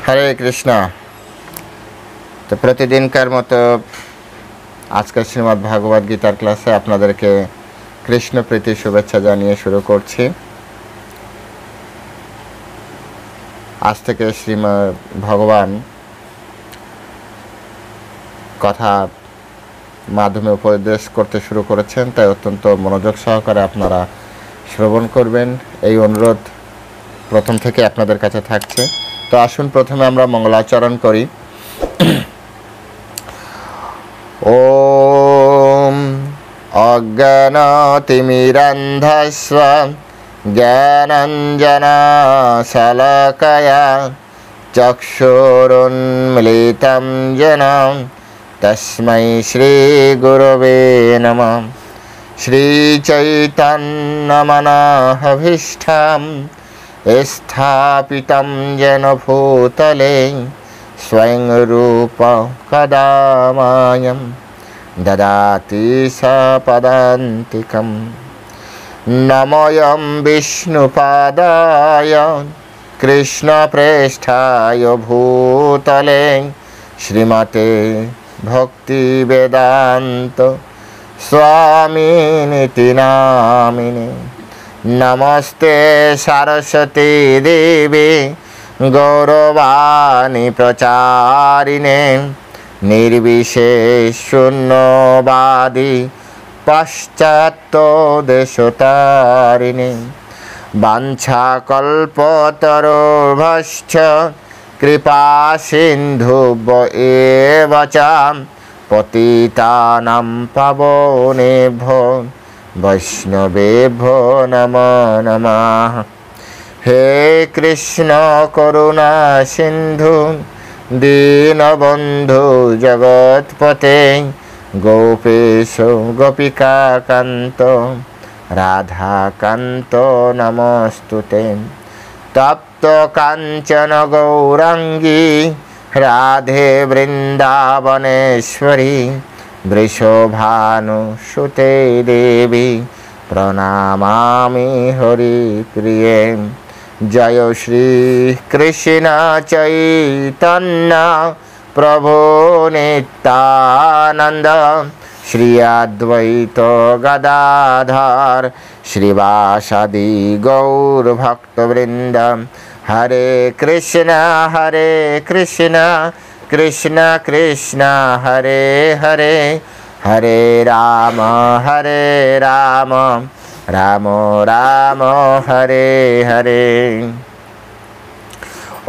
হরে কৃষ্ণ। তো প্রতিদিনকার মতো আজকের শ্রীমদ্ ভাগবত গীতার ক্লাসে আপনাদেরকে কৃষ্ণ প্রীতি শুভেচ্ছা জানিয়ে শুরু করছি। আজ থেকে শ্রীমদ্ ভগবান কথা মাধ্যমে উপদেশ করতে শুরু করেছেন, তাই অত্যন্ত মনোযোগ সহকারে আপনারা শ্রবণ করবেন, এই অনুরোধ প্রথম থেকে আপনাদের কাছে থাকছে। তো আসুন প্রথমে আমরা মঙ্গলাচরণ করি। ওম অজ্ঞানতিমিরান্ধস্ব জ্ঞানাঞ্জনশলাকয়া চক্ষুরুন্মিলিतं येन তস্मै শ্রীগুরবে নমঃ। শ্রীচৈতন্যমনঃভীষ্টাং স্থাপিतं येन भूतले स्वयं रूप कदा मह्यं ददाति सपदान्तिकं। नमोऽयं विष्णुपादाय कृष्णप्रेष्ठाय भूतले श्रीमते भक्तिवेदान्त स्वामिनिति नामिने। नमस्ते सरस्वती देवी गौरवाणी प्रचारिणे निर्विशेषशून्यवादी पाश्चात्यदेशतारिणे। वाञ्छाकल्पतरुभ्यश्च कृपा सिन्धुभ्य च पतितानां पावनेभ्यो वैष्णवेभ्यो नमो नमः। हे कृष्ण करुणा सिन्धु दीनबन्धु जगत्पते गोपेश गोपिकाकान्त राधाकान्त नमोऽस्तुते। तप्त काञ्चन गौराङ्गी राधे वृन्दावनेश्वरी वृषभानुसुते देवी प्रणमामि हरिप्रिये। जय श्री कृष्ण चैतन्य प्रभु नित्यानंद श्री अद्वैत गदाधर श्रीवासादि गौर भक्तवृंद। हरे कृष्ण कृष्ण कृष्ण हरे हरे, हरे राम राम राम हरे हरे।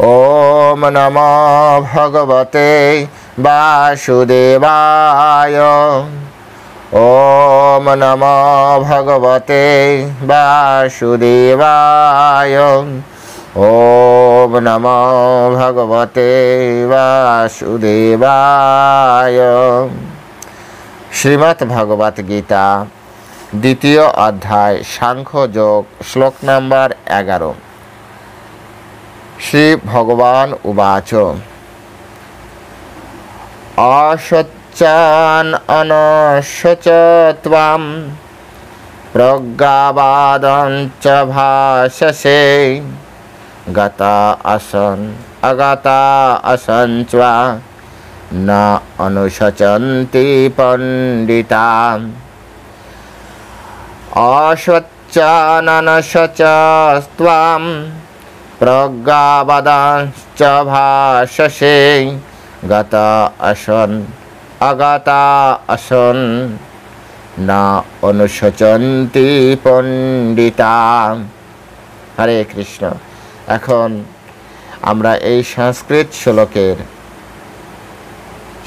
ओम नमो भगवते वासुदेवाय। ओम नमो भगवते वासुदेवाय। ओम नमो भगवते वासुदेवाय। श्रीमद् भगवत गीता द्वितीय अध्याय सांख्य योग श्लोक नंबर 11। श्री भगवान उवाच असच्चान् अनशच त्वां प्रज्ञावादं च भाषसे गता असन् अगता असन् च न अनुशचन्ति पंडिताः। असच्चाननशचस्त्वां प्रज्ञावादांश्च भाषसे गता असन् अगता असन् न अनुशचन्ति पंडिताः। हरे कृष्ण। এখন আমরা এই সংস্কৃত শ্লোকের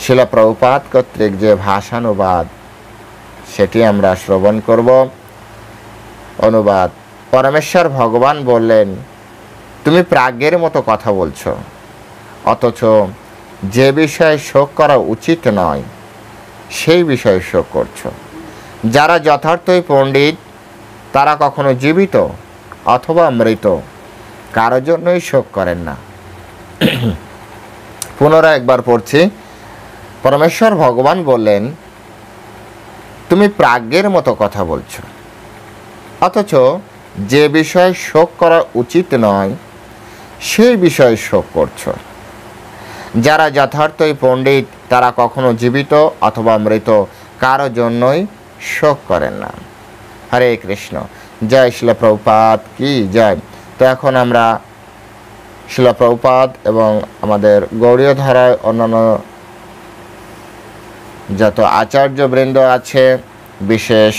শিলা প্রভুপাদ কর্তৃক যে ভাষানুবাদ সেটি আমরা শ্রবণ করব। অনুবাদ। পরমেশ্বর ভগবান বললেন, তুমি প্রাজ্ঞের মতো কথা বলছো, অথচ যে বিষয়ে শোক করা উচিত নয় সেই বিষয়ে শোক করছো। যারা যথার্থই পণ্ডিত তারা কখনো জীবিত অথবা মৃত কারোর জন্যই শোক করেন না। পুনরায় একবার পড়ছি। পরমেশ্বর ভগবান বললেন, তুমি প্রাজ্ঞের মতো কথা বলছো, অথচ যে বিষয়ে শোক করা উচিত নয় সেই বিষয়ে শোক করছো। যারা যথার্থই পণ্ডিত তারা কখনো জীবিত অথবা মৃত কারো জন্যই শোক করেন না। হরে কৃষ্ণ। জয় শিল প্রভুপাদ কি জয়। তো এখন আমরা শিল প্রভুপাদ এবং আমাদের গৌড়ীয় ধারায় অন্যান্য যত আচার্যবৃন্দ আছে, বিশেষ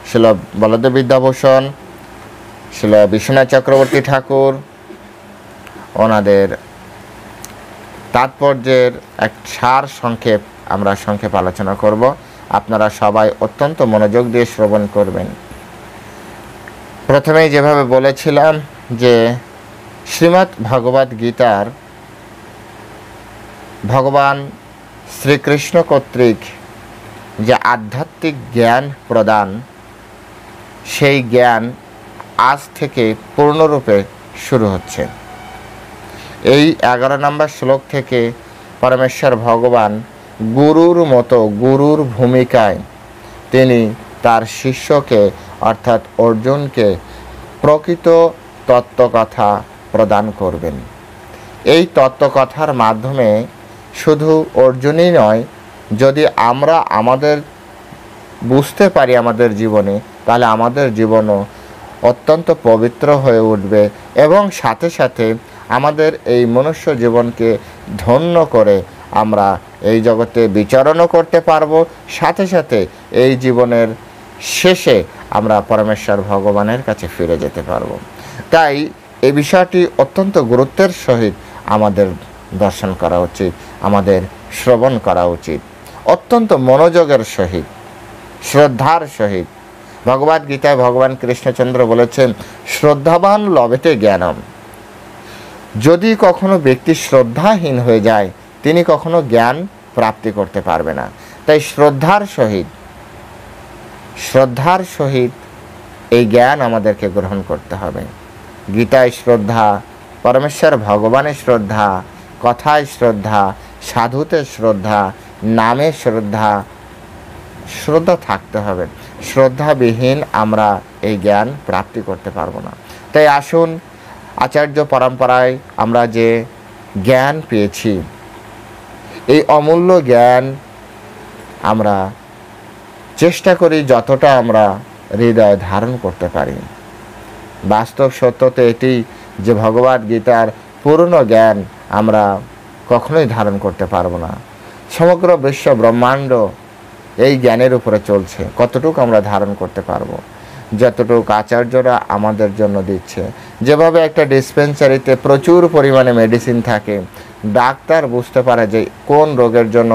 শিল বলদেব বিদ্যাভূষণ, শিল বিশ্বনাথ চক্রবর্তী ঠাকুর, ওনাদের তাৎপর্যের এক সার সংক্ষেপ আমরা সংক্ষেপ আলোচনা করব। আপনারা সবাই অত্যন্ত মনোযোগ দিয়ে শ্রবণ করবেন। প্রথমেই যেভাবে বলেছিলাম যে শ্রীমদ্ ভগবদ গীতার ভগবান শ্রীকৃষ্ণ কর্তৃক যে আধ্যাত্মিক জ্ঞান প্রদান, সেই জ্ঞান আজ থেকে পূর্ণরূপে শুরু হচ্ছে। এই 11 নম্বর শ্লোক থেকে পরমেশ্বর ভগবান গুরুর মতো, গুরুর ভূমিকায় তিনি তার শিষ্যকে অর্থাৎ অর্জুনকে প্রকৃত তত্ত্বকথা প্রদান করবেন। এই তত্ত্বকথার মাধ্যমে শুধু অর্জুনই নয়, যদি আমরা আমাদের বুঝতে পারি আমাদের জীবনে, তাহলে আমাদের জীবনও অত্যন্ত পবিত্র হয়ে উঠবে এবং সাথে সাথে আমাদের এই মনুষ্য জীবনকে ধন্য করে আমরা এই জগতে বিচরণও করতে পারবো। সাথে সাথে এই জীবনের শেষে আমরা পরমেশ্বর ভগবানের কাছে ফিরে যেতে পারবো। তাই এই বিষয়টি অত্যন্ত গুরুত্বের সহিত আমাদের দর্শন করা উচিত, আমাদের শ্রবণ করা উচিত, অত্যন্ত মনোযোগের সহিত, শ্রদ্ধার সহিত। ভগবদ গীতায় ভগবান কৃষ্ণচন্দ্র বলেছেন, শ্রদ্ধাবান লভেতে জ্ঞানম। যদি কখনো ব্যক্তি শ্রদ্ধাহীন হয়ে যায়, তিনি কখনো জ্ঞান প্রাপ্তি করতে পারবে না। তাই শ্রদ্ধার সহিত এই জ্ঞান আমাদেরকে গ্রহণ করতে হবে। গীতায় শ্রদ্ধা, পরমেশ্বর ভগবানের শ্রদ্ধা, কথায় শ্রদ্ধা, সাধুতে শ্রদ্ধা, নামে শ্রদ্ধা, শ্রদ্ধা থাকতে হবে। শ্রদ্ধাবিহীন আমরা এই জ্ঞান প্রাপ্তি করতে পারবো না। তাই আসুন, আচার্য পরম্পরায় আমরা যে জ্ঞান পেয়েছি, এই অমূল্য জ্ঞান আমরা চেষ্টা করি যতটা আমরা হৃদয়ে ধারণ করতে পারি। বাস্তব সত্যতে এটি যে ভগবদ গীতার পূর্ণ জ্ঞান আমরা কখনোই ধারণ করতে পারবো না। সমগ্র বিশ্ব ব্রহ্মাণ্ড এই জ্ঞানের উপরে চলছে। কতটুকু আমরা ধারণ করতে পারবো? যতটুকু আচার্যরা আমাদের জন্য দিচ্ছে। যেভাবে একটা ডিসপেন্সারিতে প্রচুর পরিমাণে মেডিসিন থাকে, ডাক্তার বুঝতে পারে যে কোন রোগের জন্য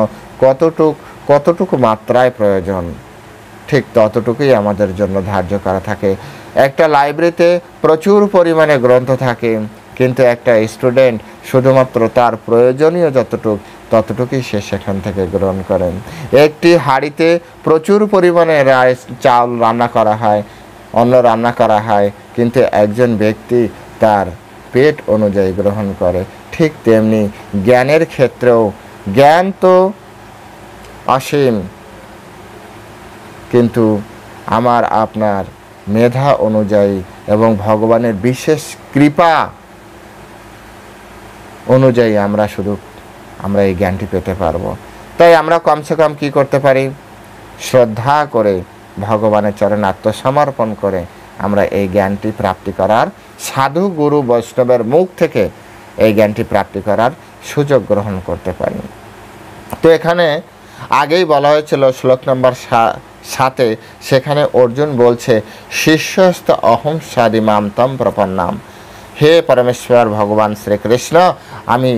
কতটুকু মাত্রায় প্রয়োজন, ঠিক ততটুকুই আমাদের জন্য ধার্য করা থাকে। একটা লাইব্রেরিতে প্রচুর পরিমাণে গ্রন্থ থাকে, কিন্তু একটা স্টুডেন্ট শুধুমাত্র তার প্রয়োজনীয় ততটুকুই সে সেখান থেকে গ্রহণ করেন। একটি হাঁড়িতে প্রচুর পরিমাণে চাল রান্না করা হয়, অন্ন রান্না করা হয়, কিন্তু একজন ব্যক্তি তার পেট অনুযায়ী গ্রহণ করে। ঠিক তেমনি জ্ঞানের ক্ষেত্রেও, জ্ঞান তো অসীম, কিন্তু আমার আপনার মেধা অনুযায়ী এবং ভগবানের বিশেষ কৃপা অনুযায়ী আমরা এই জ্ঞানটি পেতে পারবো। তাই আমরা কমসে কম কী করতে পারি? শ্রদ্ধা করে ভগবানের চরণে আত্মসমর্পণ করে আমরা এই জ্ঞানটি প্রাপ্তি করার, সাধু গুরু বৈষ্ণবের মুখ থেকে এই জ্ঞানটি প্রাপ্তি করার সুযোগ গ্রহণ করতে পারি। তো এখানে আগেই বলা হয়েছিল শ্লোক নম্বর 7, সেখানে অর্জুন বলছে, শিষ্যস্ত অহং সাদি মাম তম প্রপন্নাম। হে পরমেশ্বর ভগবান শ্রীকৃষ্ণ, আমি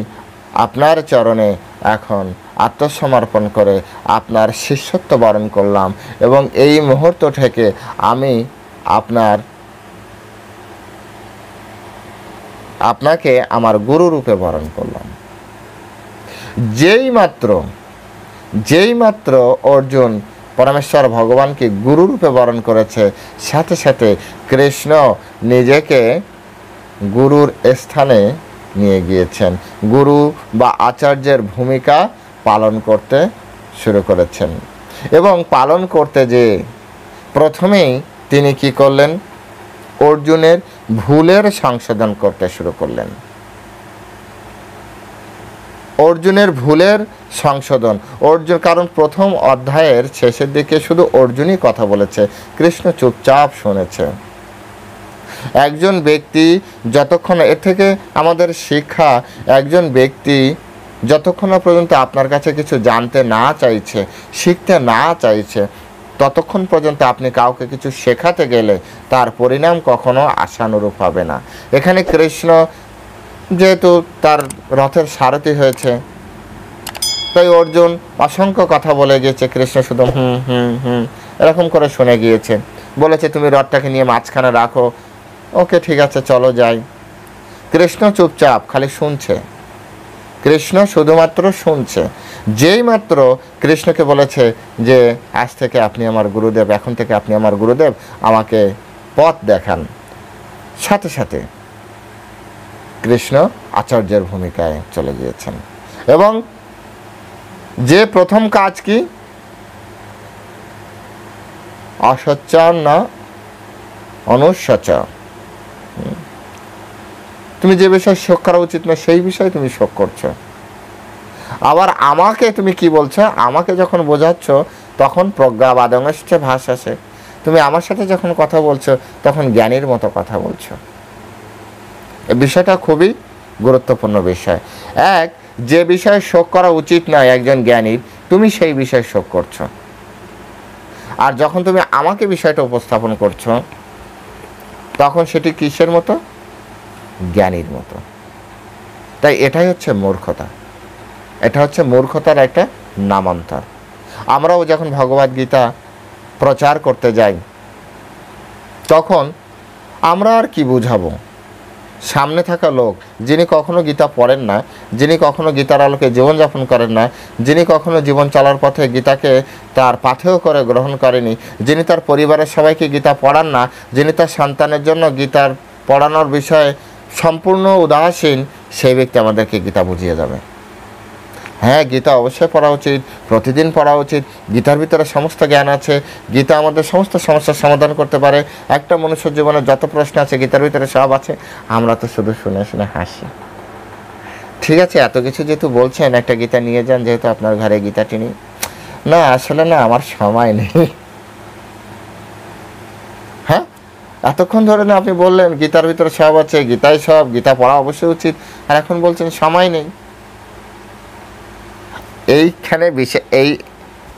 আপনার চরণে এখন আত্মসমর্পণ করে আপনার শিষ্যত্ব বরণ করলাম এবং এই মুহূর্ত থেকে আমি আপনাকে আমার গুরু রূপে বরণ করলাম। যেই মাত্র অর্জুন পরমেশ্বর ভগবানকে গুরু রূপে বরণ করেছে, সাথে সাথে কৃষ্ণ নিজেকে গুরুর স্থানে নিয়ে গিয়েছেন, গুরু বা আচার্যের ভূমিকা পালন করতে শুরু করেছেন। এবং পালন করতে যে প্রথমেই তিনি কি করলেন? অর্জুনের ভুলের সংশোধন করতে শুরু করলেন। অর্জুনের ভুলের সংশোধন। অর্জুন, কারণ প্রথম অধ্যায়ের শেষের দিকে শুধু অর্জুনই কথা বলেছে, কৃষ্ণ চুপচাপ শুনেছে। একজন ব্যক্তি যতক্ষণ, এর থেকে আমাদের শিক্ষা, একজন ব্যক্তি যতক্ষণ না পর্যন্ত আপনার কাছে কিছু জানতে না চাইছে, শিখতে না চাইছে, ততক্ষণ পর্যন্ত আপনি কাউকে কিছু শেখাতে গেলে তার পরিণাম কখনো আশানুরূপ হবে না। এখানে কৃষ্ণ যেহেতু তার রথের সারথি হয়েছে, তাই অর্জুন অসংখ্য কথা বলে গিয়েছে, কৃষ্ণ শুধু হুম হুম হুম এরকম করে শুনে গিয়েছে। বলেছে তুমি রথটাকে নিয়ে মাঝখানে রাখো, ওকে ঠিক আছে চলো যাই। কৃষ্ণ চুপচাপ খালি শুনছে, কৃষ্ণ শুধুমাত্র শুনছে। যেই মাত্র কৃষ্ণকে বলেছে যে আজ থেকে আপনি আমার গুরুদেব, এখন থেকে আপনি আমার গুরুদেব, আমাকে পথ দেখান, সাথে সাথে কৃষ্ণ আচার্যের ভূমিকায় চলে গিয়েছেন। এবং যে প্রথম কাজ কি, অসচ্চার না অনুসচ, তুমি যে বিষয় শোক করা উচিত না সেই বিষয়ে তুমি শোক করছো। আবার আমাকে তুমি কি বলছো, আমাকে যখন বোঝাচ্ছ তখন প্রজ্ঞাবাদংশ্চ ভাষাসে, তুমি আমার সাথে যখন কথা বলছো তখন জ্ঞানীর মতো কথা বলছো। এই বিষয়টা খুবই গুরুত্বপূর্ণ বিষয়। এক, যে বিষয়ে শোক করা উচিত নয় একজন জ্ঞানীর, তুমি সেই বিষয়ে শোক করছো। আর যখন তুমি আমাকে বিষয়টা উপস্থাপন করছো তখন সেটি কিসের মতো, জ্ঞানীর মতো। তাই এটাই হচ্ছে মূর্খতা, এটা হচ্ছে মূর্খতার একটা নামান্তর। আমরাও যখন ভগবদ গীতা প্রচার করতে যাই তখন আমরা আর কি বুঝাবো, সামনে থাকা লোক যিনি কখনো গীতা পড়েন না, যিনি কখনো গীতার আলোকে জীবনযাপন করেন না, যিনি কখনো জীবন চলার পথে গীতাকে তার পাথেয় করে গ্রহণ করেনি, যিনি তার পরিবারের সবাইকে গীতা পড়ান না, যিনি তার সন্তানের জন্য গীতার পড়ানোর বিষয়ে সম্পূর্ণ উদাসীন, সেই ব্যক্তি আমাদেরকে গীতা বুঝিয়ে যাবে। হ্যাঁ, গীতা অবশ্যই পড়া উচিত, প্রতিদিন পড়া উচিত। গীতার ভিতরে সমস্ত জ্ঞান আছে, গীতা আমাদের সমস্ত সমস্যার সমাধান করতে পারে। একটা মনুষ্যর জীবনে যত প্রশ্ন আছে গীতার ভিতরে সব আছে। আমরা তো শুধু শুনে শুনে হাসি। ঠিক আছে, এত কিছু যেহেতু বলছেন, একটা গীতা নিয়ে যান, যেহেতু আপনার ঘরে গীতাটি নেই। না আসলে না, আমার সময় নেই। হ্যাঁ, এতক্ষণ ধরে না আপনি বললেন গীতার ভিতরে সব আছে, গীতায় সব, গীতা পড়া অবশ্যই উচিত, আর এখন বলছেন সময় নেই। এইখানে বিষয় এই,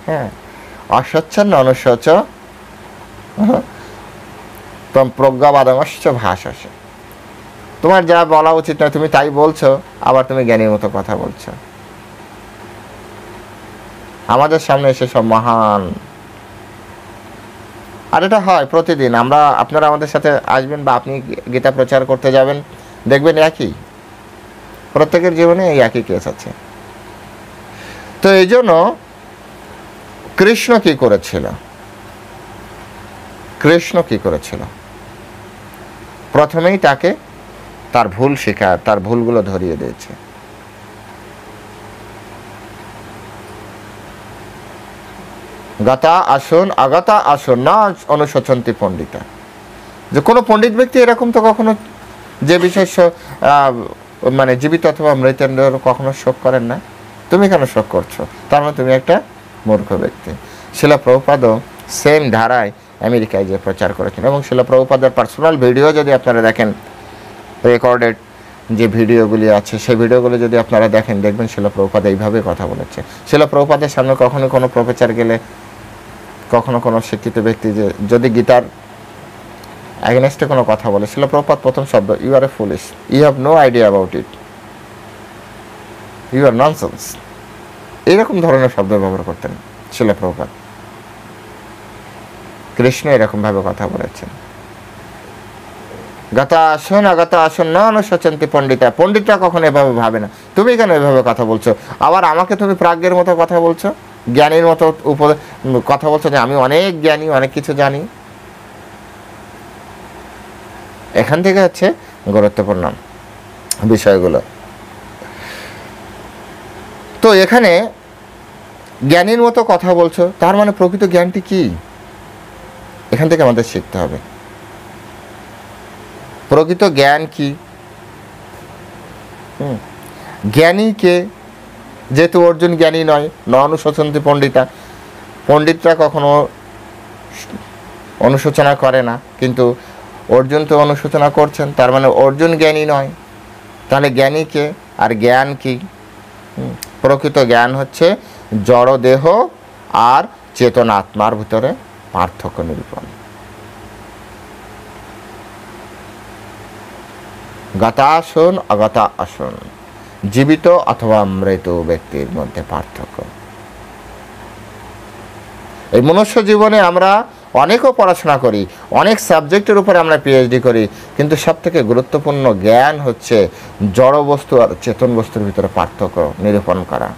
হ্যাঁ, অসচ্ছন্ন অনুশোচ প্রজ্ঞাবাদংশ্চ ভাষাসে, তোমার যা বলা উচিত না তুমি তাই বলছো, আবার তুমি জ্ঞানীর মতো কথা বলছো। আমাদের সামনে এসে সব মহান, আর এটা হয় প্রতিদিন। আপনারা আমাদের সাথে আসবেন বা আপনি গীতা প্রচার করতে যাবেন, দেখবেন একই, প্রত্যেকের জীবনে এই একই কেস আছে। তো এই জন্য কৃষ্ণ কি করেছিল, কৃষ্ণ কি করেছিল, প্রথমেই তাকে তার ভুল শেখা, তার ভুলগুলো ধরিয়ে দিয়েছে। গতা আসন আগতা আসন না অনুশোচন্তি পণ্ডিতা, যে কোনো পণ্ডিত ব্যক্তি এরকম তো কখনো যে বিশেষ মানে জীবিত অথবা মৃতেন্দ্র কখনো শোক করেন না, তুমি কেন শোক করছো, তার মানে তুমি একটা মূর্খ ব্যক্তি। শিলা প্রভুপাদও সেম ধারায় আমেরিকায় যে প্রচার করেছেন, এবং শিলা প্রভুপাদের পার্সোনাল ভিডিও যদি আপনারা দেখেন, রেকর্ডেড যে ভিডিওগুলি আছে সেই ভিডিওগুলো যদি আপনারা দেখেন, দেখবেন শিলা প্রভুপাদ এইভাবে কথা বলেছে। শিলা প্রভুপাদের সামনে কখনো কোনো প্রফেসর গেলে, কখনো কোনো শিক্ষিত ব্যক্তি যে যদি গীতার অ্যাগেনস্টে কোনো কথা বলে, শিলা প্রভুপাদ প্রথম শব্দ, you are a foolish, you have no idea about it, you are nonsense, এইরকম ধরনের শব্দ ব্যবহার করতেন শিলা প্রভুপাদ। কৃষ্ণ এরকমভাবে কথা বলেছেন, গাতা আসন আগতা আসন না অনুশোচন্তি পণ্ডিতা, পণ্ডিতরা কখনো এভাবে ভাবে না, তুমি কেন এভাবে কথা বলছো, আবার আমাকে তুমি প্রাজ্ঞের মতো কথা বলছো, জ্ঞানীর মতো কথা বলছো যে আমি অনেক জ্ঞানী, অনেক কিছু জানি। এখান থেকে হচ্ছে গুরুত্বপূর্ণ বিষয়গুলো। তো এখানে জ্ঞানীর মতো কথা বলছো, তার মানে প্রকৃত জ্ঞানটি কি, এখান থেকে আমাদের শিখতে হবে। প্রকৃত জ্ঞান কি, জ্ঞানী কে, যেহেতু অর্জুন জ্ঞানী নয়, ন অনুশোচন্তি পণ্ডিতা, পণ্ডিতরা কখনো অনুশোচনা করে না, কিন্তু অর্জুন তো অনুশোচনা করছেন, তার মানে অর্জুন জ্ঞানী নয়। তাহলে জ্ঞানী কে আর জ্ঞান কি? প্রকৃত জ্ঞান হচ্ছে জড় দেহ আর চেতন আত্মার ভিতরে পার্থক্য নিরূপণ। গতা আসন অগতা আসন, জীবিত অথবা মৃত ব্যক্তির মধ্যে পার্থক্য। এই মনুষ্য জীবনে আমরা অনেকও পড়াশোনা করি, অনেক সাবজেক্টের উপরে আমরা পিএইচডি করি, কিন্তু সবথেকে গুরুত্বপূর্ণ জ্ঞান হচ্ছে জড় বস্তু আর চেতন বস্তুর ভিতরে পার্থক্য নিরূপণ করা।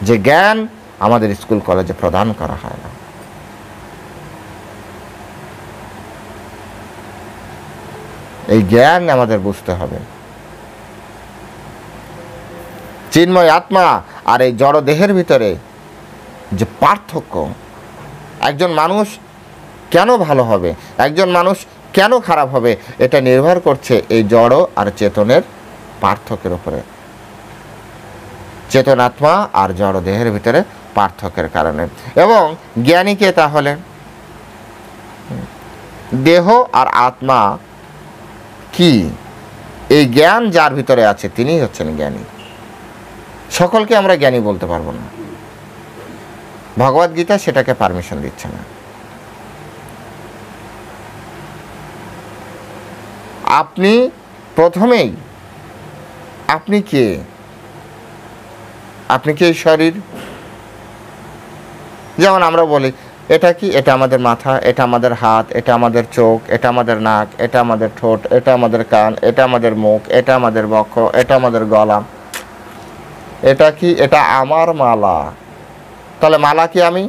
যে জ্ঞান আমাদের স্কুল কলেজে প্রদান করা হয় না। এই জ্ঞান আমাদের বুঝতে হবে। চিন্ময় আত্মা আর এই জড় দেহের ভিতরে যে পার্থক্য, একজন মানুষ কেন ভালো হবে, একজন মানুষ কেন খারাপ হবে, এটা নির্ভর করছে এই জড় আর চেতনের পার্থক্যের উপরে। চেতন আত্মা আর জড় দেহের ভিতরে পার্থক্যের কারণে। এবং জ্ঞানীকে তাহলে দেহ আর আত্মা কি, এই জ্ঞান যার ভিতরে আছে তিনিই হচ্ছেন জ্ঞানী। সকলকে আমরা জ্ঞানী বলতে পারবো না, ভগবদ্গীতা সেটাকে পারমিশন দিচ্ছে না। আপনি প্রথমেই, আপনি কে? আপনি কি এই শরীর? যেমন আমরা বলি এটা কি, এটা আমাদের মাথা, এটা আমাদের হাত, এটা আমাদের চোখ, এটা আমাদের নাক, এটা আমাদের ঠোঁট, এটা আমাদের কান, এটা আমাদের মুখ, এটা আমাদের বক্ষ, এটা আমাদের গলা। এটা কি? এটা আমার মালা। তাহলে মালা কি আমি?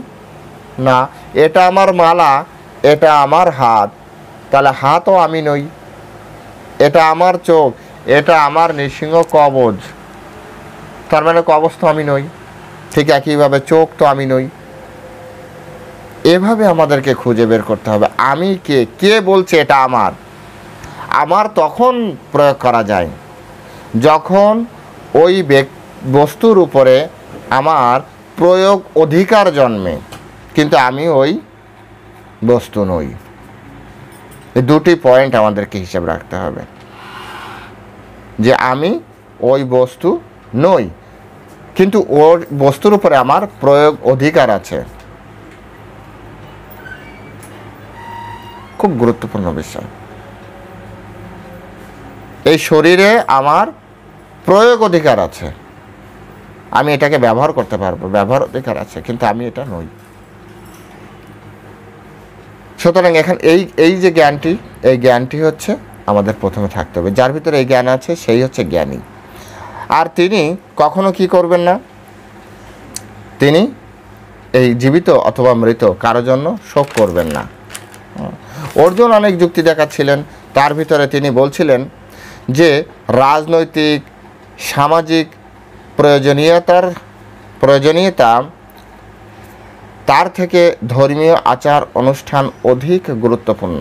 না। এটা আমার মালা, এটা আমার হাত, তাহলে হাতও আমি নই। এটা আমার চোখ, এটা আমার নৃসিংহ কবজ, তার মানে কবজ তো আমি নই। ঠিক একইভাবে চোখ তো আমি নই। এভাবে আমাদেরকে খুঁজে বের করতে হবে আমি কে। কে বলছে এটা আমার? আমার তখন প্রয়োগ করা যায় যখন ওই বস্তুর উপরে আমার প্রয়োগ অধিকার জন্মে, কিন্তু আমি ওই বস্তু নই। এই দুটি পয়েন্ট আমাদেরকে হিসাব রাখতে হবে, যে আমি ওই বস্তু নই, কিন্তু ওর বস্তুর উপরে আমার প্রয়োগ অধিকার আছে। খুব গুরুত্বপূর্ণ বিষয়। এই শরীরে আমার প্রয়োগ অধিকার আছে, আমি এটাকে ব্যবহার করতে পারবো, ব্যবহার অধিকার আছে, কিন্তু আমি এটা নই। সুতরাং এখন এই যে জ্ঞানটি, এই জ্ঞানটি হচ্ছে আমাদের প্রথমে থাকতে হবে। যার ভিতরে এই জ্ঞান আছে সেই হচ্ছে জ্ঞানী। আর তিনি কখনো কি করবেন না, তিনি এই জীবিত অথবা মৃত কারো জন্য শোক করবেন না। অর্জুন অনেক যুক্তি দেখাচ্ছিলেন, তার ভিতরে তিনি বলছিলেন যে রাজনৈতিক সামাজিক প্রয়োজনীয়তা তার থেকে ধর্মীয় আচার অনুষ্ঠান অধিক গুরুত্বপূর্ণ।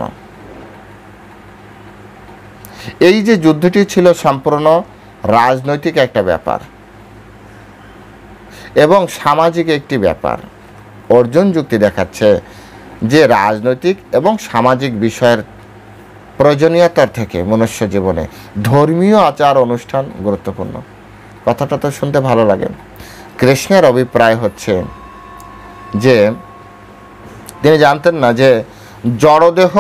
এই যে যুদ্ধটি ছিল সম্পূর্ণ রাজনৈতিক একটা ব্যাপার এবং সামাজিক একটি ব্যাপার। অর্জুন যুক্তি দেখাচ্ছে যে রাজনৈতিক এবং সামাজিক বিষয়ের প্রয়োজনীয়তার থেকে মনুষ্য জীবনে ধর্মীয় আচার অনুষ্ঠান গুরুত্বপূর্ণ। কথাটা তো শুনতে ভালো লাগে। কৃষ্ণের অভিপ্রায় হচ্ছে যে তিনি জানতেন না যে জড়দেহ,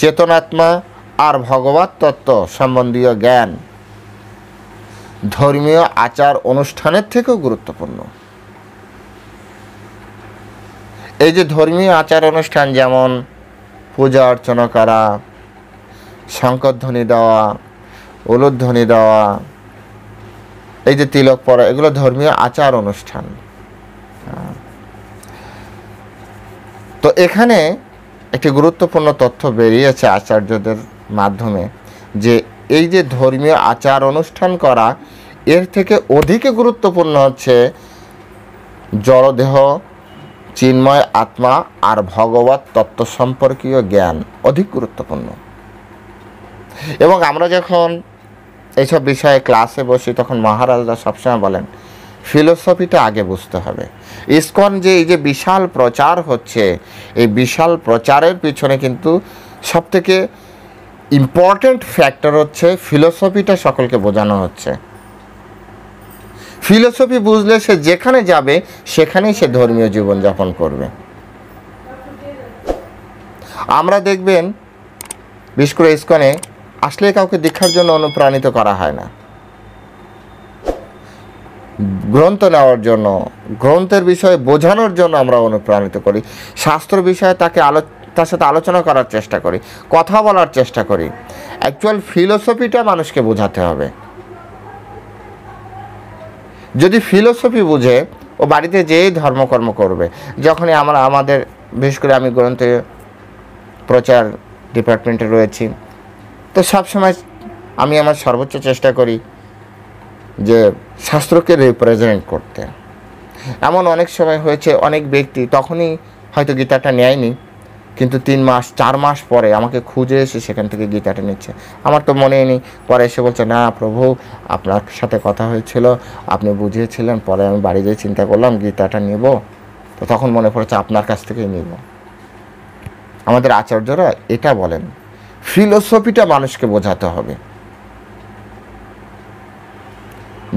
চেতনাত্মা আর ভগবত তত্ত্ব সম্বন্ধীয় জ্ঞান ধর্মীয় আচার অনুষ্ঠানের থেকেও গুরুত্বপূর্ণ। এই যে ধর্মীয় আচার অনুষ্ঠান, যেমন পূজা অর্চনা করা, শঙ্করধ্বনি দেওয়া, উলুধ্বনি দেওয়া, এই যে তিলক পরা, এগুলো ধর্মীয় আচার অনুষ্ঠান। তো এখানে একটি গুরুত্বপূর্ণ তথ্য বেরিয়েছে আচার্যদের মাধ্যমে, যে এই যে ধর্মীয় আচার অনুষ্ঠান করা, এর থেকে অধিক গুরুত্বপূর্ণ হচ্ছে জড়দেহ, চিন্ময় আত্মা আর ভগবত তত্ত্ব সম্পর্কীয় জ্ঞান অধিক গুরুত্বপূর্ণ। এবং আমরা যখন এইসব বিষয়ে ক্লাসে বসি, তখন মহারাজরা সবসময় বলেন ফিলোসফিটা আগে বুঝতে হবে। ইসকন যে এই যে বিশাল প্রচার হচ্ছে, এই বিশাল প্রচারের পিছনে কিন্তু সবথেকে ইম্পর্ট্যান্ট ফ্যাক্টর হচ্ছে ফিলোসফিটা সকলকে বোঝানো হচ্ছে। ফিলোসফি বুঝলে সে যেখানে যাবে সেখানেই সে ধর্মীয় জীবনযাপন করবে। আমরা দেখবেন বিশেষ করে ইসকনে আসলে কাউকে দীক্ষার জন্য অনুপ্রাণিত করা হয় না, গ্রন্থ নেওয়ার জন্য, গ্রন্থের বিষয়ে বোঝানোর জন্য আমরা অনুপ্রাণিত করি। শাস্ত্র বিষয়ে তার সাথে আলোচনা করার চেষ্টা করি, কথা বলার চেষ্টা করি। অ্যাকচুয়াল ফিলোসফিটা মানুষকে বোঝাতে হবে। যদি ফিলোসফি বুঝে ও বাড়িতে যেই ধর্মকর্ম করবে। যখনই আমাদের বিশেষ করে আমি গ্রন্থে প্রচার ডিপার্টমেন্টে রয়েছি, তো সবসময় আমি আমার সর্বোচ্চ চেষ্টা করি যে শাস্ত্রকে রিপ্রেজেন্ট করতে। এমন অনেক সময় হয়েছে অনেক ব্যক্তি তখনই হয়তো গীতাটা নেয়নি, কিন্তু 3 মাস 4 মাস পরে আমাকে খুঁজে এসে সেখান থেকে গীতাটা নিচ্ছে। আমার তো মনেই নেই, পরে এসে বলছে না প্রভু আপনার সাথে কথা হয়েছিল, আপনি বুঝিয়েছিলেন, পরে আমি বাড়ি যেয়ে চিন্তা করলাম গীতাটা নেব, তো তখন মনে পড়েছে আপনার কাছ থেকেই নেব। আমাদের আচার্যরা এটা বলেন, ফিলোসফিটা মানুষকে বোঝাতে হবে।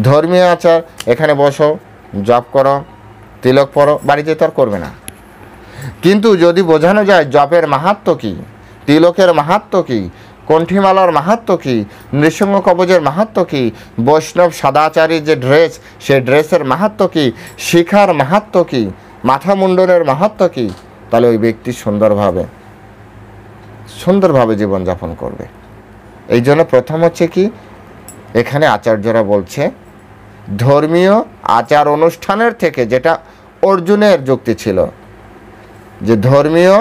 ধর্মীয় আচার, এখানে বসো, জপ করো, তিলক পড়ো, বাড়িতে তো আর করবে না। কিন্তু যদি বোঝানো যায় জপের মাহাত্ম্য কী, তিলকের মাহাত্ম্য কী, কণ্ঠিমালার মাহাত্ম্য কী, নৃসিংহ কবচের মাহাত্ম্য কী, বৈষ্ণব সদাচারী যে ড্রেস, সেই ড্রেসের মাহাত্ম্য কী, শিখার মাহাত্ম্য কী, মাথা মুন্ডনের মাহাত্ম্য কী, তাহলে ওই ব্যক্তি সুন্দরভাবে জীবনযাপন করবে। এই জন্য প্রথম হচ্ছে কি, এখানে আচার্যরা বলছে ধর্মীয় আচার অনুষ্ঠানের থেকে, যেটা অর্জুনের যুক্তি ছিল যে ধর্মীয়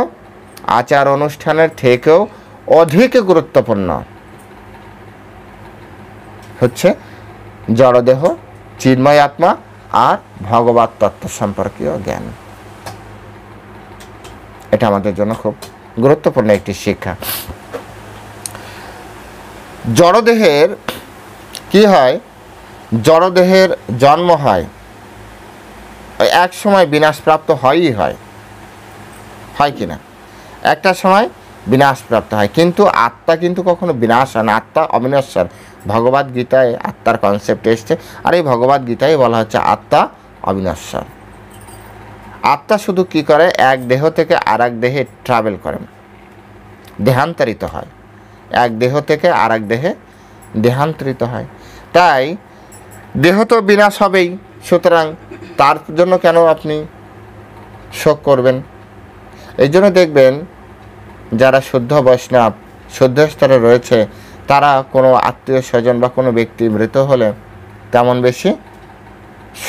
আচার অনুষ্ঠানের থেকেও অধিক গুরুত্বপূর্ণ হচ্ছে জড়দেহ, চিন্ময় আত্মা আর ভগবত তত্ত্ব সম্পর্কীয় জ্ঞান। এটা আমাদের জন্য খুব গুরুত্বপূর্ণ একটি শিক্ষা। জড়দেহের কি হয়, জড়দেহের জন্ম হয়, এক সময় বিনাশপ্রাপ্ত হয় কিনা, একটা সময় বিনাশপ্রাপ্ত হয়, কিন্তু আত্মা কিন্তু কখনো বিনাশ হয় না, আত্মা অবিনশ্বর। ভগবদ গীতায় আত্মার কনসেপ্ট এসছে, আর এই ভগবদ গীতায় বলা হচ্ছে আত্মা অবিনশ্বর। আত্মা শুধু কি করে, এক দেহ থেকে আর এক দেহে ট্রাভেল করেন, দেহান্তরিত হয়, এক দেহ থেকে আর এক দেহে দেহান্তরিত হয়। তাই দেহ তো বিনাশ হবেই, সুতরাং তার জন্য কেন আপনি শোক করবেন? এই জন্য দেখবেন যারা শুদ্ধ বৈষ্ণব, শুদ্ধ স্তরে রয়েছে, তারা কোনো আত্মীয় স্বজন বা কোনো ব্যক্তি মৃত হলে তেমন বেশি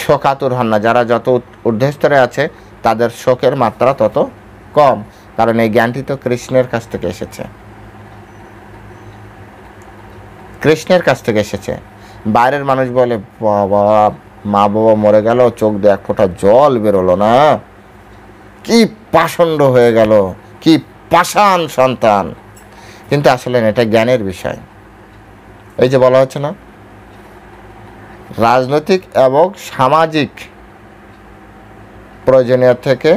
শোকাতুর হন না। যারা যত ঊর্ধ্বস্তরে আছে তাদের শোকের মাত্রা তত কম, কারণ এই জ্ঞানটি তো কৃষ্ণের কাছ থেকে এসেছে, কৃষ্ণের কাছ থেকে এসেছে। বাইরের মানুষ বলে বাবা মা বাবা মরে গেল, চোখ দিয়ে এক ফোঁটা জল বেরোলো না, কি পাষণ্ড হয়ে গেল, কি পাষাণ সন্তান। কিন্তু আসলে এটা জ্ঞানের বিষয়। এই যে বলা হচ্ছে না, রাজনৈতিক এবং সামাজিক প্রয়োজনীয় থেকে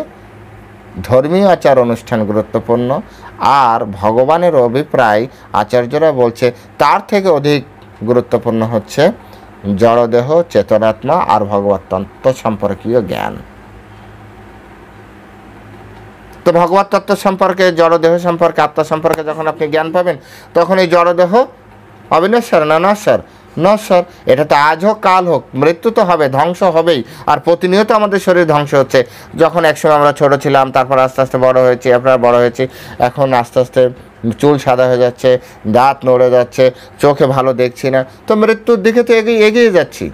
ধর্মীয় আচার অনুষ্ঠান গুরুত্বপূর্ণ, আর ভগবানের অভিপ্রায় আচার্যরা বলছে তার থেকে অধিক গুরুত্বপূর্ণ হচ্ছে জড়দেহ, চেতনাত্মা আর ভগবত তত্ত্ব সম্পর্কীয় জ্ঞান। তো ভগবত তত্ত্ব সম্পর্কে, জড়দেহ সম্পর্কে, আত্মা সম্পর্কে যখন আপনি জ্ঞান পাবেন, তখন এই জড়দেহ অবিনশ্বর না নশ্বর? নশ্বর। এটা তো আজ হোক কাল হোক, মৃত্যু তো হবে, ধ্বংস হবেই। আর প্রতিনিয়ত আমাদের শরীর ধ্বংস হচ্ছে। যখন একসময় আমরা ছোট ছিলাম, তারপর আস্তে আস্তে বড় হয়েছি, আপনারা বড় হয়েছি, এখন আস্তে আস্তে চুল সাদা হয়ে যাচ্ছে, দাঁত নড়ে যাচ্ছে, চোখে ভালো দেখছি না, তো মৃত্যুর দিকে তো এগিয়ে যাচ্ছি।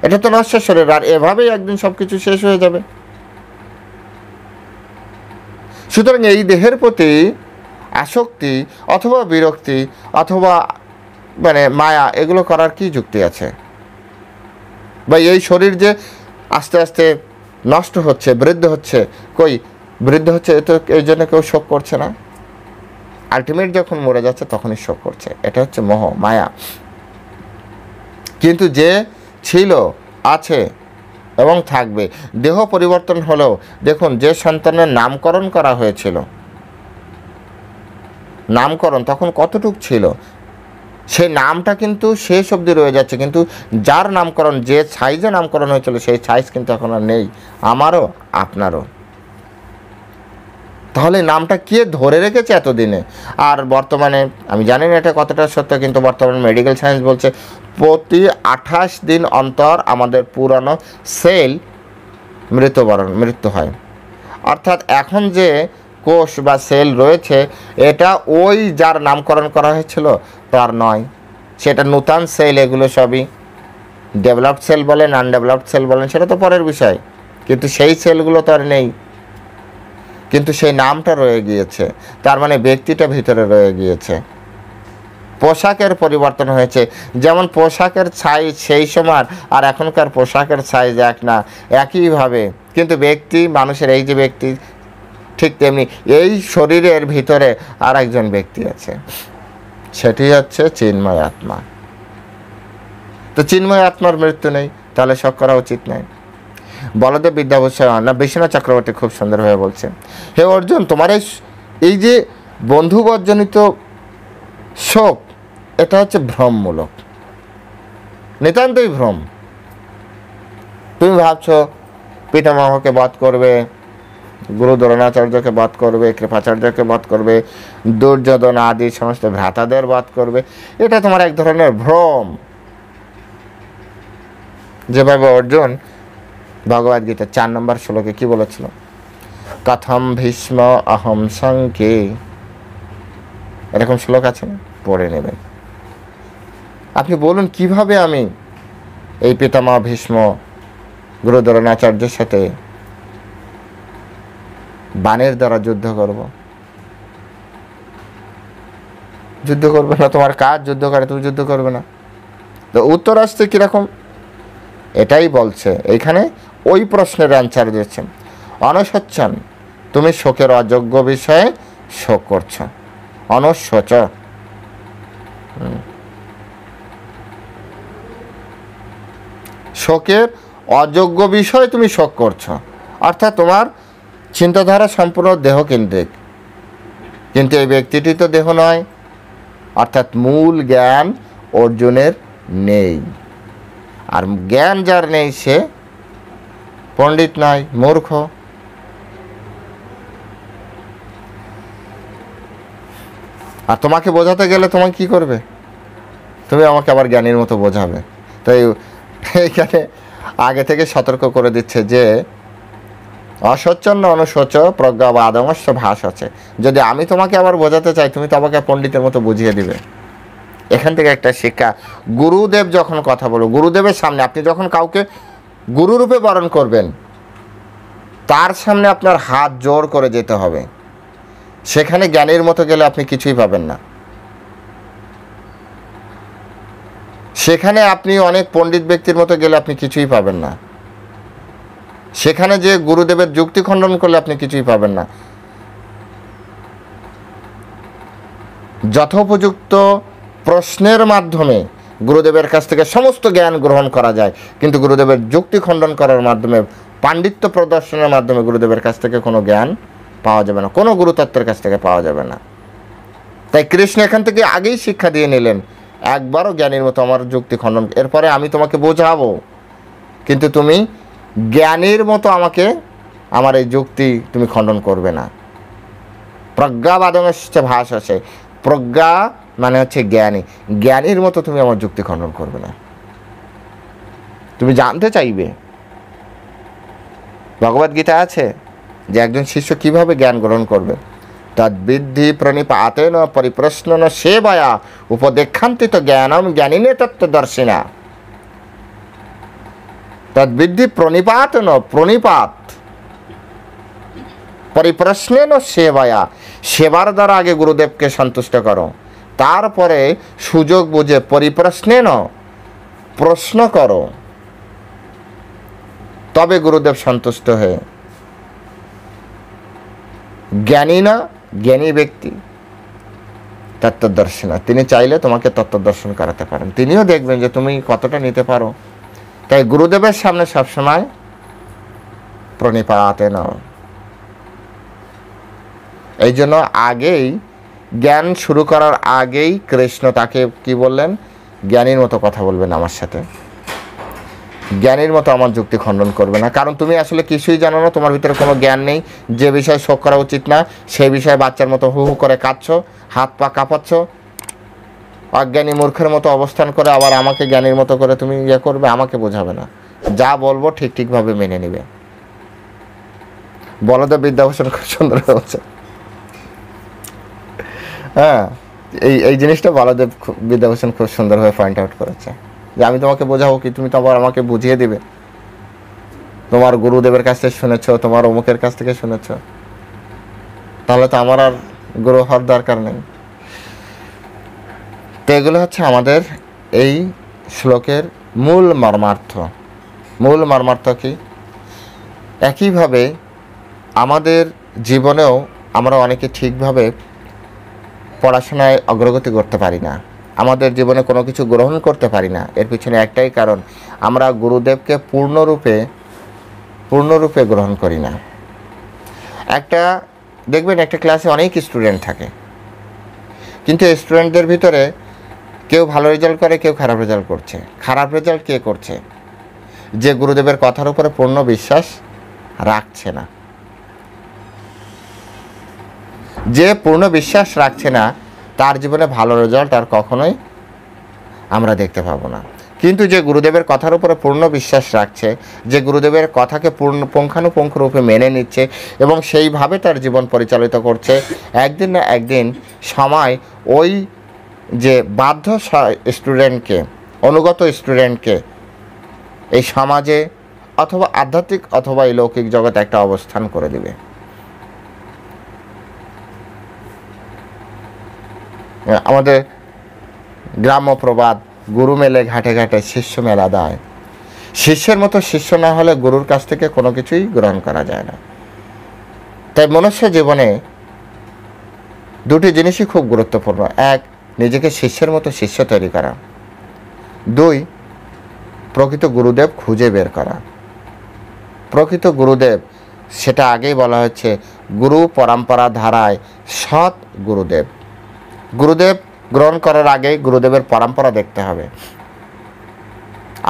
এটা তো নশ্বর শরীর, আর এভাবেই একদিন সব কিছু শেষ হয়ে যাবে। সুতরাং এই দেহের প্রতি আসক্তি অথবা বিরক্তি অথবা মায়া, এগুলো করার কি যুক্তি আছে? বা এই শরীর যে আস্তে আস্তে নষ্ট হচ্ছে, বৃদ্ধ হচ্ছে, বৃদ্ধ হচ্ছে, তো এই জন্য কেউ শোক করছে না। আলটিমেট যখন মরে যাচ্ছে তখনই শোক করছে। এটা হচ্ছে মোহ, মায়া। কিন্তু যে ছিল, আছে এবং থাকবে। দেহ পরিবর্তন হলেও দেখুন, যে সন্তানের নামকরণ করা হয়েছিল, নামকরণ তখন কতটুক ছিল, সেই নামটা কিন্তু শেষ অবধি রয়ে যাচ্ছে, কিন্তু যার নামকরণ, যে সাইজে নামকরণ হয়েছিল সেই সাইজ কিন্তু এখন আর নেই, আমারও আপনারও। তাহলে নামটা কে ধরে রেখেছে এতদিনে? আর বর্তমানে আমি জানি না এটা কতটা সত্য, কিন্তু বর্তমানে মেডিকেল সায়েন্স বলছে প্রতি 28 দিন অন্তর আমাদের পুরানো সেল মৃত্যু হয়। অর্থাৎ এখন যে কোষ বা সেল রয়েছে, এটা ওই যার নামকরণ করা হয়েছিল তার নয়, সেটা নূতন সেল। এগুলো সবই ডেভেলপড সেল বলেন, আনডেভেলপড সেল বলেন, সেটা তো পরের বিষয়, কিন্তু সেই সেলগুলো তো আর নেই, কিন্তু সেই নামটা রয়ে গিয়েছে, তার মানে ব্যক্তিটা ভিতরে রয়ে গিয়েছে। পোশাকের পরিবর্তন হয়েছে, যেমন পোশাকের সাইজ সেই সময় আর এখনকার পোশাকের সাইজ এক না, একইভাবে কিন্তু ব্যক্তি, মানুষের এই যে ব্যক্তি, ঠিক তেমনি এই শরীরের ভিতরে আর একজন ব্যক্তি আছে, সেটি হচ্ছে চিন্ময় আত্মা। তো চিন্ময় আত্মার মৃত্যু নেই, তাহলে শোক করা উচিত নয়। বলদেব বিদ্যাভূষণ না বিশ্বনাথ চক্রবর্তী খুব সুন্দরভাবে বলছে, হে অর্জুন, তোমার এই যে বন্ধুবর্জনিত শোক, এটা হচ্ছে ভ্রমমূলক, নিতান্তই ভ্রম। তুমি ভাবছো পিতামহকে বধ করবে, গুরু দ্রোণাচার্যকে বধ করবে, কৃপাচার্যকে বধ করবে, দুর্যোধন আদি সমস্ত ভ্রাতাদের বধ করবে, এটা তোমার এক ধরনের ভ্রম। যেভাবে অর্জুন ভগবদ্গীতা 4 নম্বর শ্লোকে কি বলেছিল, কথম ভীষ্ম অহম শঙ্কে, এরকম শ্লোক আছে না, পড়ে নেবেন। আপনি বলুন কিভাবে আমি এই পিতামহ ভীষ্ম গুরু দ্রোণাচার্যের সাথে বাণের দ্বারা যুদ্ধ করব? যুদ্ধ করবে না, তোমার কাজ যুদ্ধ করে, তুমি যুদ্ধ করবে না। তো উত্তর আসছে কিরকম, এটাই বলছে এইখানে, ওই প্রশ্নের অ্যান্সার দিয়েছেন। অনশোচন, তুমি শোকের অযোগ্য বিষয়ে শোক করছ। অনশোচ, শোকের অযোগ্য বিষয়ে তুমি শোক করছো, অর্থাৎ তোমার চিন্তাধারা সম্পূর্ণ দেহকেন্দ্রিক, কিন্তু এই ব্যক্তিটি তো দেহ নয়, অর্থাৎ মূল জ্ঞান অর্জুনের নেই। আর জ্ঞান যার নেই সে পণ্ডিত নয়, মূর্খ। আর তোমাকে বোঝাতে গেলে তোমাকে কি করবে, তুমি আমাকে আবার জ্ঞানীর মতো বোঝাবে। তাই এইখানে আগে থেকে সতর্ক করে দিচ্ছে যে অসচ্ছন্ন অনুশোচ প্রজ্ঞা বা আদমস্য ভাস আছে। যদি আমি তোমাকে আবার বোঝাতে চাই, তুমি তো আমাকে পণ্ডিতের মতো বুঝিয়ে দিবে। এখান থেকে একটা শিক্ষা, গুরুদেব যখন কথা বলো, গুরুদেবের সামনে আপনি যখন কাউকে গুরুরূপে বরণ করবেন, তার সামনে আপনার হাত জোড় করে যেতে হবে। সেখানে জ্ঞানীর মতো গেলে আপনি কিছুই পাবেন না। সেখানে আপনি অনেক পণ্ডিত ব্যক্তির মতো গেলে আপনি কিছুই পাবেন না। সেখানে যে গুরুদেবের যুক্তি খণ্ডন করলে আপনি কিছুই পাবেন না। যথোপযুক্ত প্রশ্নের মাধ্যমে গুরুদেবের কাছ থেকে সমস্ত জ্ঞান গ্রহণ করা যায়, কিন্তু গুরুদেবের যুক্তি খণ্ডন করার মাধ্যমে, পাণ্ডিত্য প্রদর্শনের মাধ্যমে গুরুদেবের কাছ থেকে কোনো জ্ঞান পাওয়া যাবে না, কোনো গুরুতত্ত্বের কাছ থেকে পাওয়া যাবে না। তাই কৃষ্ণ এখান থেকে আগেই শিক্ষা দিয়ে নিলেন, একবারও জ্ঞানীর মতো আমার যুক্তি খণ্ডন, এরপরে আমি তোমাকে বোঝাবো, কিন্তু তুমি জ্ঞানীর মতো আমাকে, আমার এই যুক্তি তুমি খণ্ডন করবে না। প্রজ্ঞাবাদমস্য ভাস আছে, প্রজ্ঞা মানে হচ্ছে জ্ঞানী, জ্ঞানীর মতো তুমি আমার যুক্তি খণ্ডন করবে না। তুমি জানতে চাইবে, ভগবদ্গীতা আছে যে একজন শিষ্য কিভাবে জ্ঞান গ্রহণ করবে। তদ্বিদ্ধি প্রণিপাতেন পরিপ্রশ্নন সেবায়া উপদেক্ষান্তিত জ্ঞানম জ্ঞানিনে তত্ত্বদর্শিনা। তদ্বিদ্ধি প্রণিপাতেন, প্রণিপাত, পরিপ্রশ্নেন সেবায়া, সেবার দ্বারা আগে গুরুদেবকে সন্তুষ্ট করো, তারপরে সুযোগ বুঝে পরিপ্রশ্নেন, প্রশ্ন করো, তবে গুরুদেব সন্তুষ্ট হয়ে। জ্ঞানী না, জ্ঞানী ব্যক্তি তত্ত্বদর্শী না। তিনি চাইলে তোমাকে তত্ত্বদর্শন করাতে পারেন, তিনিও দেখবেন যে তুমি কতটা নিতে পারো। তাই গুরুদেবের সামনে সবসময় প্রণিপাতে নাও। এই জন্য আগেই জ্ঞান শুরু করার আগেই কৃষ্ণ তাকে কি বললেন, জ্ঞানীর মতো কথা বলবেন আমার সাথে, জ্ঞানীর মতো আমার যুক্তি খণ্ডন করবে না, কারণ তুমি আসলে কিছুই জানো না, তোমার ভিতরে কোনো জ্ঞান নেই। যে বিষয়ে শোক করা উচিত না সেই বিষয়ে বাচ্চার মতো হু হু করে কাঁদছো, হাত পা কাঁপাচ্ছ, অজ্ঞানী মূর্খের মতো অবস্থান করে আবার আমাকে জ্ঞানীর মতো করে তুমি ইয়ে করবে, আমাকে বোঝাবে না। যা বলবো ঠিক ঠিকভাবে মেনে নিবে। বলদেব বিদ্যাভূষণ খুব সুন্দর হচ্ছে। হ্যাঁ, এই জিনিসটা বলদেব বিদ্যাভূষণ খুব সুন্দরভাবে পয়েন্ট আউট করেছে যে আমি তোমাকে বোঝাবো কি, তুমি তো আবার আমাকে বুঝিয়ে দিবে। তোমার গুরুদেবের কাছ থেকে শুনেছ, তোমার অমুকের কাছ থেকে শুনেছ, তাহলে তো আমার আর গুরু হওয়ার দরকার নেই। তো এগুলো হচ্ছে আমাদের এই শ্লোকের মূল মর্মার্থ। মূল মর্মার্থ কি? একইভাবে আমাদের জীবনেও আমরা অনেকে ঠিকভাবে পড়াশোনায় অগ্রগতি করতে পারি না, আমাদের জীবনে কোনো কিছু গ্রহণ করতে পারি না। এর পিছনে একটাই কারণ, আমরা গুরুদেবকে পূর্ণরূপে গ্রহণ করি না। দেখবেন একটা ক্লাসে অনেক স্টুডেন্ট থাকে, কিন্তু স্টুডেন্টদের ভিতরে কেউ ভালো রেজাল্ট করে, কেউ খারাপ রেজাল্ট করছে। খারাপ রেজাল্ট কে করছে? যে গুরুদেবের কথার উপরে পূর্ণ বিশ্বাস রাখছে না। যে পূর্ণ বিশ্বাস রাখছে না তার জীবনে ভালো রেজাল্ট আর কখনোই আমরা দেখতে পাবো না। কিন্তু যে গুরুদেবের কথার উপরে পূর্ণ বিশ্বাস রাখছে, যে গুরুদেবের কথাকে পুঙ্খানুপুঙ্খ রূপে মেনে নিচ্ছে এবং সেইভাবে তার জীবন পরিচালিত করছে, একদিন না একদিন সময় ওই যে বাধ্য স্টুডেন্টকে, অনুগত স্টুডেন্টকে এই সমাজে অথবা আধ্যাত্মিক অথবা এই লৌকিক জগতে একটা অবস্থান করে দিবে। আমাদের গ্রাম্য প্রবাদ, গুরু মেলে ঘাটে ঘাটে শিষ্য মেলা দায়। শিষ্যের মতো শিষ্য না হলে গুরুর কাছ থেকে কোনো কিছুই গ্রহণ করা যায় না। তাই মনুষ্য জীবনে দুটি জিনিসই খুব গুরুত্বপূর্ণ। এক, নিজেকে শিষ্যের মতো শিষ্য তৈরি করা। দুই, প্রকৃত গুরুদেব খুঁজে বের করা। প্রকৃত গুরুদেব, সেটা আগেই বলা হচ্ছে, গুরু পরম্পরা ধারায় সৎ গুরুদেব। গুরুদেব গ্রহণ করার আগে গুরুদেবের পরম্পরা দেখতে হবে।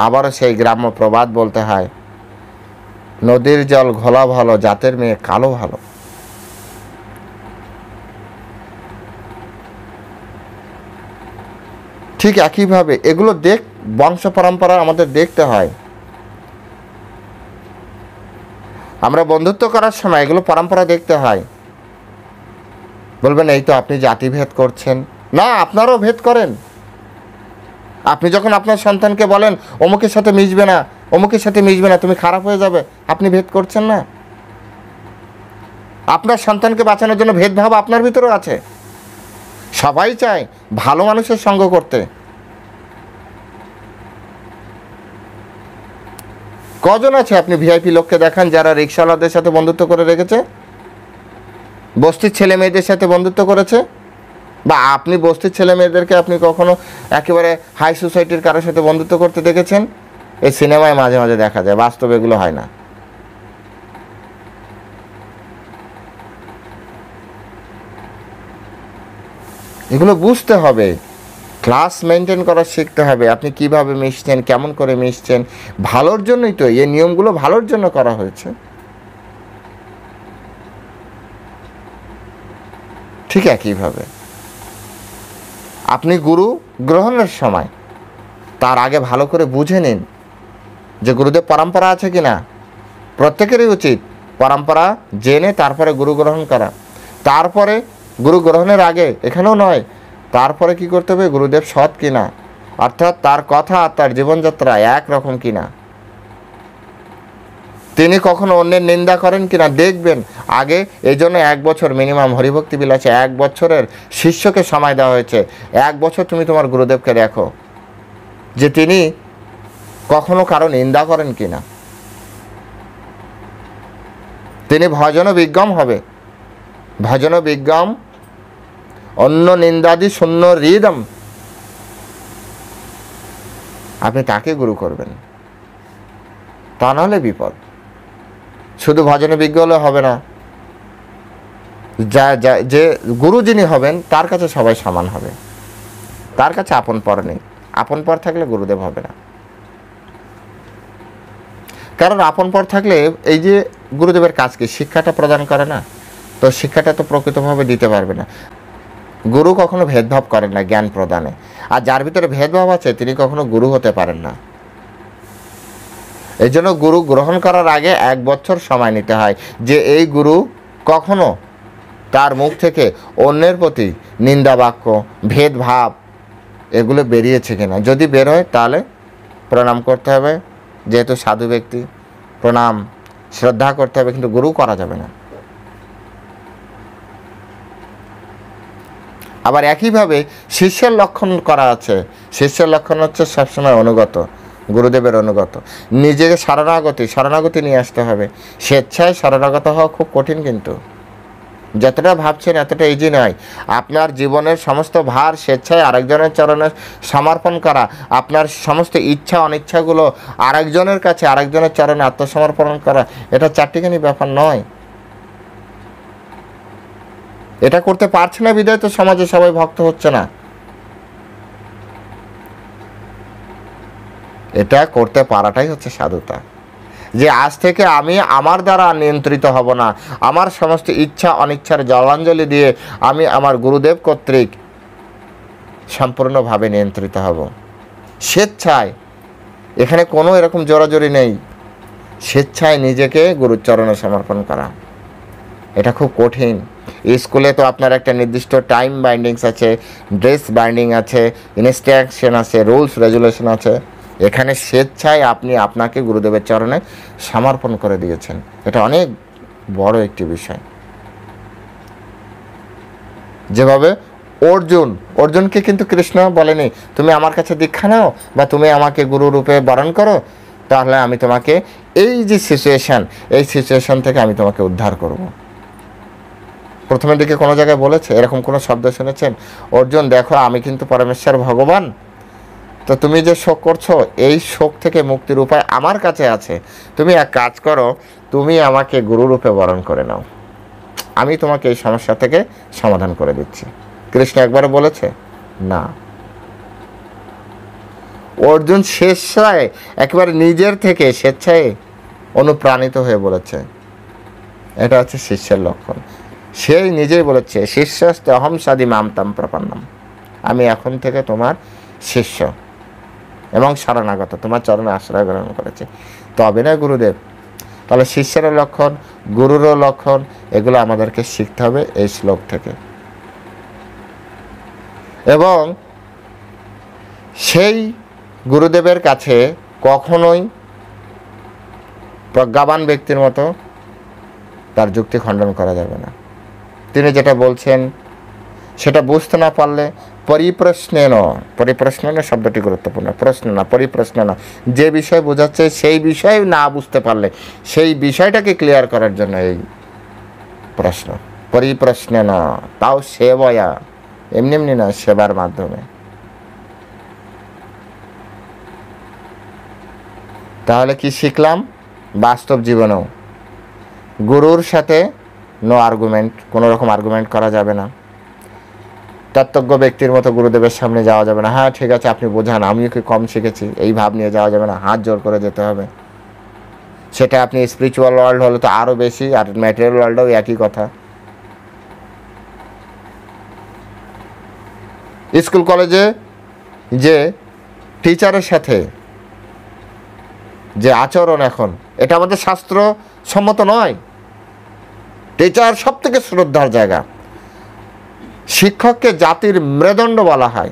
আবারও সেই গ্রাম্য প্রবাদ বলতে হয়, নদীর জল ঘোলা ভালো, জাতের মেয়ে কালো ভালো। ঠিক একইভাবে এগুলো বংশ পরম্পরা আমাদের দেখতে হয়। আমরা বন্ধুত্ব করার সময় এগুলো পরম্পরা দেখতে হয়। বলবেন এই তো আপনি জাতিভেদ করছেন। না, আপনারাও ভেদ করেন। আপনি যখন আপনার সন্তানকে বলেন অমুকের সাথে মিশবে না, অমুকের সাথে মিশবে না, তুমি খারাপ হয়ে যাবে, আপনি ভেদ করছেন না? আপনার সন্তানকে বাঁচানোর জন্য ভেদভাব আপনার ভিতরেও আছে। সবাই চায় ভালো মানুষের সঙ্গ করতে। কজন আছে আপনি ভিআইপি লোককে দেখান যারা রিক্সাওয়ালাদের সাথে বন্ধুত্ব করে রেখেছে, বস্তির ছেলে মেয়েদের সাথে বন্ধুত্ব করেছে? বা আপনি বস্তির ছেলে মেয়েদেরকে আপনি কখনো একেবারে হাই সোসাইটির কারোর সাথে বন্ধুত্ব করতে দেখেছেন? এই সিনেমায় মাঝে মাঝে দেখা যায়, বাস্তবে এগুলো হয় না। এগুলো বুঝতে হবে, ক্লাস মেনটেন করা শিখতে হবে। আপনি কিভাবে মিশছেন, কেমন করে মিশছেন, ভালোর জন্যই তো এই নিয়মগুলো, ভালোর জন্য করা হয়েছে। ঠিক একইভাবে আপনি গুরু গ্রহণের সময় তার আগে ভালো করে বুঝে নিন যে গুরুদেব পরম্পরা আছে কিনা। প্রত্যেকেরই উচিত পরম্পরা জেনে তারপরে গুরু গ্রহণ করা। তারপরে গুরু গ্রহণের আগে এখানেও নয়, তারপরে কি করতে হবে, গুরুদেব সৎ কিনা, অর্থাৎ তার কথা আর তার জীবনযাত্রা একরকম কিনা, তিনি কখনো অন্যের নিন্দা করেন কিনা দেখবেন আগে। এই জন্য 1 বছর মিনিমাম হরিভক্তি বিলাসে 1 বছরের শিষ্যকে সময় দেওয়া হয়েছে। 1 বছর তুমি তোমার গুরুদেবকে দেখো যে তিনি কখনো কারো নিন্দা করেন কিনা। তিনি ভজন বিজ্ঞম হবে। ভজন বিজ্ঞম অন্য নিন্দাদি শূন্য হৃদম, আপনি তাকে গুরু করবেন, তা নাহলে বিপদ। শুধু ভজনে বিজ্ঞ হলে হবে না, যে গুরু যিনি হবেন তার কাছে সবাই সমান হবে, তার কাছে আপন পর নেই। আপন পর থাকলে গুরুদেব হবে না, কারণ আপন পর থাকলে এই যে গুরুদেবের কাজ কি, শিক্ষাটা প্রদান করে না, তো শিক্ষাটা তো প্রকৃতভাবে দিতে পারবে না। গুরু কখনো ভেদভাব করেন না জ্ঞান প্রদানে, আর যার ভিতরে ভেদভাব আছে তিনি কখনো গুরু হতে পারেন না। এই জন্য গুরু গ্রহণ করার আগে 1 বছর সময় নিতে হয়, যে এই গুরু কখনো তার মুখ থেকে অন্যের প্রতি নিন্দা বাক্য, ভেদভাব এগুলো বেরিয়েছে কিনা। যদি বের হয় তাহলে প্রণাম করতে হবে, যেহেতু সাধু ব্যক্তি, প্রণাম শ্রদ্ধা করতে হবে, কিন্তু গুরু করা যাবে না। আবার একইভাবে শিষ্যের লক্ষণ করা আছে। শিষ্যের লক্ষণ হচ্ছে সবসময় অনুগত, গুরুদেবের অনুগত। নিজেকে শরণাগতি নিয়ে আসতে হবে। স্বেচ্ছায় শরণাগত হওয়া খুব কঠিন, কিন্তু যতটা ভাবছেন এতটা ইজি নয়। আপনার জীবনের সমস্ত ভার স্বেচ্ছায় আরেকজনের চরণে সমর্পণ করা, আপনার সমস্ত ইচ্ছা অনিচ্ছাগুলো আরেকজনের কাছে, আরেকজনের চরণে আত্মসমর্পণ করা, এটা চারটিখানি ব্যাপার নয়। এটা করতে পারছে না বিধায় তো সমাজে সবাই ভক্ত হচ্ছে না। এটা করতে পারাটাই হচ্ছে সাধুতা, যে আজ থেকে আমি আমার দ্বারা নিয়ন্ত্রিত হব না, আমার সমস্ত ইচ্ছা অনিচ্ছার জলাঞ্জলি দিয়ে আমি আমার গুরুদেব কর্তৃক সম্পূর্ণভাবে নিয়ন্ত্রিত হব। স্বেচ্ছায়, এখানে কোনো এরকম জোরাজোরি নেই, স্বেচ্ছায় নিজেকে গুরুচরণে সমর্পণ করা, এটা খুব কঠিন। স্কুলে তো আপনার একটা নির্দিষ্ট টাইম বাইন্ডিংস আছে, ড্রেস বাইন্ডিং আছে, ইনস্ট্রাকশন আছে, রুলস রেগুলেশন আছে। এখানে স্বেচ্ছায় আপনি আপনাকে গুরুদেবের চরণে সমর্পণ করে দিয়েছেন, এটা অনেক বড় একটি বিষয়। যেভাবে অর্জুনকে কিন্তু কৃষ্ণ বলেনি তুমি আমার কাছে দীক্ষা নাও বা তুমি আমাকে গুরু রূপে বরণ করো, তাহলে আমি তোমাকে এই যে সিচুয়েশন থেকে আমি তোমাকে উদ্ধার করব। প্রথমের দিকে কোনো জায়গায় বলেছে, এরকম কোনো শব্দ শুনেছেন? অর্জুন দেখো আমি কিন্তু পরমেশ্বর ভগবান, তো তুমি যে শোক করছো এই শোক থেকে মুক্তির উপায় আমার কাছে আছে। তুমি এক কাজ করো, তুমি আমাকে গুরুরূপে বরণ করে নাও, আমি তোমাকে এই সমস্যা থেকে সমাধান করে দিচ্ছি। কৃষ্ণ একবারে বলেছে না। অর্জুন স্বেচ্ছায়, একেবারে নিজের থেকে স্বেচ্ছায় অনুপ্রাণিত হয়ে বলেছে। এটা হচ্ছে শিষ্যের লক্ষণ। সেই নিজেই বলেছে শিষ্যস্তে অহম সাদি মামতাম প্রপন্নম, আমি এখন থেকে তোমার শিষ্য এবং শরণাগত, তোমার চরণে আশ্রয় গ্রহণ করেছে। তবে না গুরুদেব, তাহলে শিষ্যেরও লক্ষণ, গুরুরও লক্ষণ, এগুলো আমাদেরকে শিখতে হবে এই শ্লোক থেকে। এবং সেই গুরুদেবের কাছে কখনোই প্রজ্ঞাবান ব্যক্তির মতো তার যুক্তি খণ্ডন করা যাবে না। তিনি যেটা বলছেন সেটা বুঝতে না পারলে পরিপ্রশ্নেন শব্দটি গুরুত্বপূর্ণ, প্রশ্ন না, পরিপ্রশ্নেন, যে বিষয় বোঝাচ্ছে সেই বিষয় না বুঝতে পারলে সেই বিষয়টাকে ক্লিয়ার করার জন্য এই প্রশ্ন। পরিপ্রশ্নেন, তাও সেবয়া, এমনি এমনি না, সেবার মাধ্যমে। তাহলে কি শিখলাম? বাস্তব জীবনেও গুরুর সাথে নো আর্গুমেন্ট, কোনো রকম আর্গুমেন্ট করা যাবে না। তত্ত্বজ্ঞ ব্যক্তির মতো গুরুদেবের সামনে যাওয়া যাবে না, হ্যাঁ ঠিক আছে আপনি বোঝান, আমিও কি কম শিখেছি, এই ভাব নিয়ে যাওয়া যাবে না, হাত জোর করে যেতে হবে। সেটা আপনি স্পিরিচুয়াল ওয়ার্ল্ড হলে তো আরও বেশি, আর ম্যাটেরিয়াল ওয়ার্ল্ডেও একই কথা। স্কুল কলেজে যে টিচারের সাথে যে আচরণ এখন, এটা আমাদের শাস্ত্র সম্মত নয়। টিচার সব থেকে শ্রদ্ধার জায়গা। শিক্ষককে জাতির মেরুদণ্ড বলা হয়।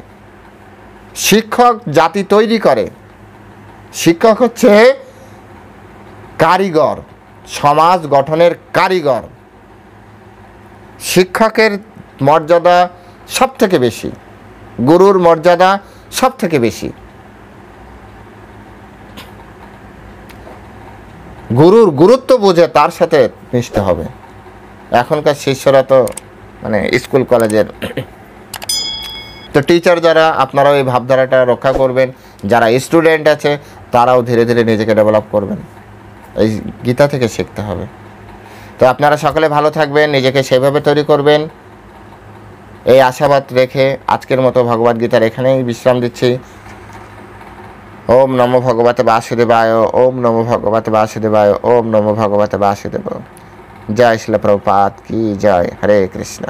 শিক্ষক জাতি তৈরি করে। শিক্ষক হচ্ছে কারিগর, সমাজ গঠনের কারিগর। শিক্ষকের মর্যাদা সব থেকে বেশি, গুরুর মর্যাদা সব থেকে বেশি। গুরুর গুরুত্ব বুঝে তার সাথে মিশতে হবে। এখনকার শিষ্যরা তো মানে স্কুল কলেজের তো টিচার যারা, আপনারাও এই ভাবধারাটা রক্ষা করবেন। যারা স্টুডেন্ট আছে তারাও ধীরে ধীরে নিজেকে ডেভেলপ করবেন, এই গীতা থেকে শিখতে হবে। তো আপনারা সকলে ভালো থাকবেন, নিজেকে সেভাবে তৈরি করবেন, এই আশাবাদ রেখে আজকের মতো ভগবদ্গীতার এখানেই বিশ্রাম দিচ্ছি। ওম নমো ভগবতে বাসুদেবায়, ওম নমো ভগবতে বাসুদেবায়, ওম নমো ভগবতে বাসুদেবায়। জয় শিল প্রভুপাদ কি জয়। হরে কৃষ্ণ।